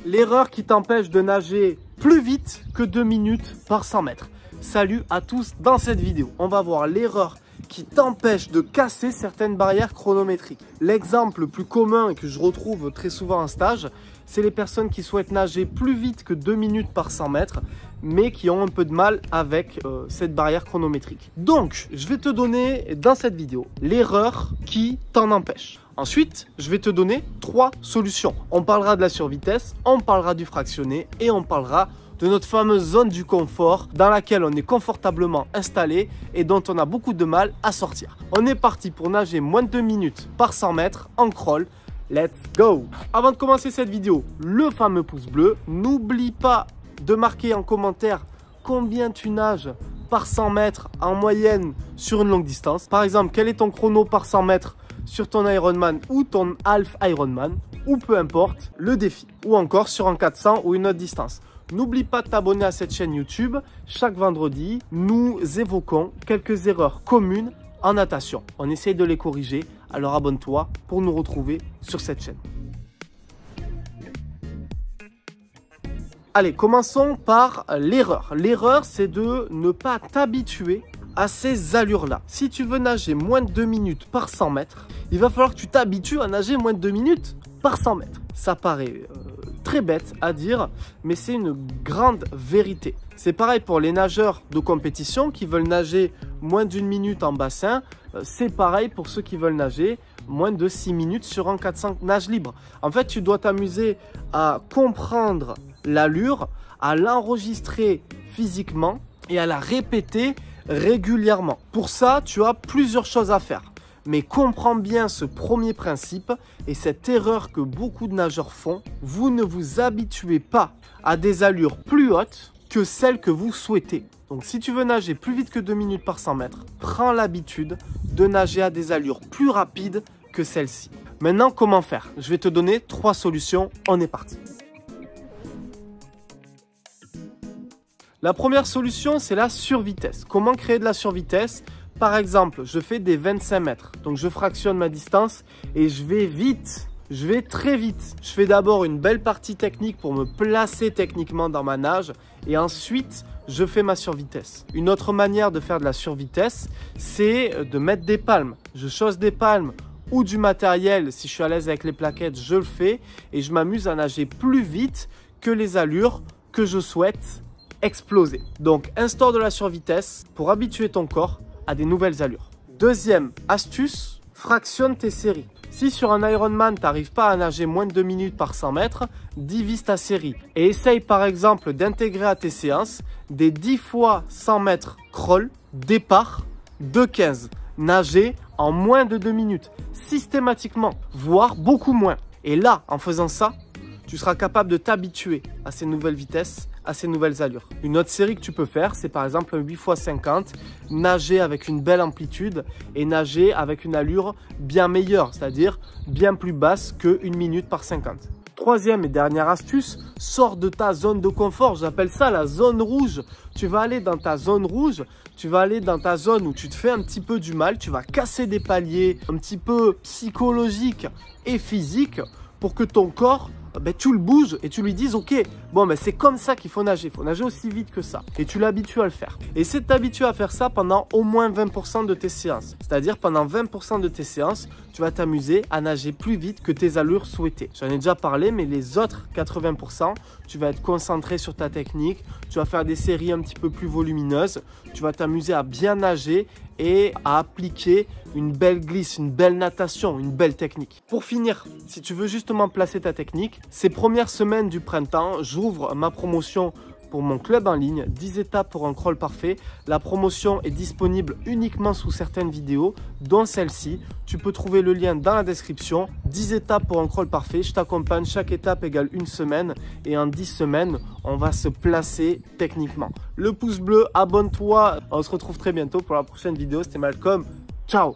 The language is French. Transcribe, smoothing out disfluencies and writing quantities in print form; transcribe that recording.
L'erreur qui t'empêche de nager plus vite que 2 minutes par 100 mètres. Salut à tous, dans cette vidéo, on va voir l'erreur qui t'empêche de casser certaines barrières chronométriques. L'exemple le plus commun et que je retrouve très souvent en stage, c'est les personnes qui souhaitent nager plus vite que 2 minutes par 100 mètres, mais qui ont un peu de mal avec cette barrière chronométrique. Donc, je vais te donner dans cette vidéo l'erreur qui t'en empêche. Ensuite, je vais te donner 3 solutions. On parlera de la survitesse, on parlera du fractionné et on parlera de notre fameuse zone du confort dans laquelle on est confortablement installé et dont on a beaucoup de mal à sortir. On est parti pour nager moins de 2 minutes par 100 mètres en crawl. Let's go! Avant de commencer cette vidéo, le fameux pouce bleu. N'oublie pas de marquer en commentaire combien tu nages par 100 mètres en moyenne sur une longue distance. Par exemple, quel est ton chrono par 100 mètres sur ton Ironman ou ton Half Ironman, ou peu importe le défi, ou encore sur un 400 ou une autre distance. N'oublie pas de t'abonner à cette chaîne YouTube. Chaque vendredi, nous évoquons quelques erreurs communes en natation. On essaye de les corriger, alors abonne-toi pour nous retrouver sur cette chaîne. Allez, commençons par l'erreur. L'erreur, c'est de ne pas t'habituer à ces allures-là. Si tu veux nager moins de 2 minutes par 100 mètres, il va falloir que tu t'habitues à nager moins de 2 minutes par 100 mètres. Ça paraît très bête à dire, mais c'est une grande vérité. C'est pareil pour les nageurs de compétition qui veulent nager moins d'1 minute en bassin. C'est pareil pour ceux qui veulent nager moins de 6 minutes sur un 400 nage libre. En fait, tu dois t'amuser à comprendre l'allure, à l'enregistrer physiquement et à la répéter régulièrement. Pour ça, tu as plusieurs choses à faire. Mais comprends bien ce premier principe et cette erreur que beaucoup de nageurs font. Vous ne vous habituez pas à des allures plus hautes que celles que vous souhaitez. Donc si tu veux nager plus vite que 2 minutes par 100 mètres, prends l'habitude de nager à des allures plus rapides que celles-ci. Maintenant, comment faire? Je vais te donner 3 solutions. On est parti. La première solution, c'est la survitesse. Comment créer de la survitesse? Par exemple, je fais des 25 mètres. Donc, je fractionne ma distance et je vais vite. Je vais très vite. Je fais d'abord une belle partie technique pour me placer techniquement dans ma nage. Et ensuite, je fais ma survitesse. Une autre manière de faire de la survitesse, c'est de mettre des palmes. Je chausse des palmes ou du matériel. Si je suis à l'aise avec les plaquettes, je le fais. Et je m'amuse à nager plus vite que les allures que je souhaite exploser. Donc, instaure de la survitesse pour habituer ton corps à des nouvelles allures. Deuxième astuce, fractionne tes séries. Si sur un Ironman, tu n'arrives pas à nager moins de 2 minutes par 100 mètres, divise ta série et essaye par exemple d'intégrer à tes séances des 10 fois 100 mètres crawl, départ de 15. Nager en moins de 2 minutes, systématiquement, voire beaucoup moins. Et là, en faisant ça, tu seras capable de t'habituer à ces nouvelles vitesses, à ces nouvelles allures. Une autre série que tu peux faire, c'est par exemple un 8 x 50, nager avec une belle amplitude et nager avec une allure bien meilleure, c'est-à-dire bien plus basse que 1 minute par 50. Troisième et dernière astuce, sors de ta zone de confort, j'appelle ça la zone rouge. Tu vas aller dans ta zone rouge, tu vas aller dans ta zone où tu te fais un petit peu du mal, tu vas casser des paliers un petit peu psychologiques et physiques pour que ton corps, tu le bouges et tu lui dises ok, bon c'est comme ça qu'il faut nager aussi vite que ça. Et tu l'habitues à le faire. Et c'est de t'habituer à faire ça pendant au moins 20% de tes séances. C'est-à-dire pendant 20% de tes séances, tu vas t'amuser à nager plus vite que tes allures souhaitées. J'en ai déjà parlé, mais les autres 80%, tu vas être concentré sur ta technique, tu vas faire des séries un petit peu plus volumineuses, tu vas t'amuser à bien nager et à appliquer une belle glisse, une belle natation, une belle technique. Pour finir, si tu veux justement placer ta technique, ces premières semaines du printemps, j'ouvre ma promotion pour mon club en ligne, 10 étapes pour un crawl parfait. La promotion est disponible uniquement sous certaines vidéos, dont celle-ci. Tu peux trouver le lien dans la description. 10 étapes pour un crawl parfait. Je t'accompagne, chaque étape égale 1 semaine. Et en 10 semaines, on va se placer techniquement. Le pouce bleu, abonne-toi. On se retrouve très bientôt pour la prochaine vidéo. C'était Malcolm. Ciao!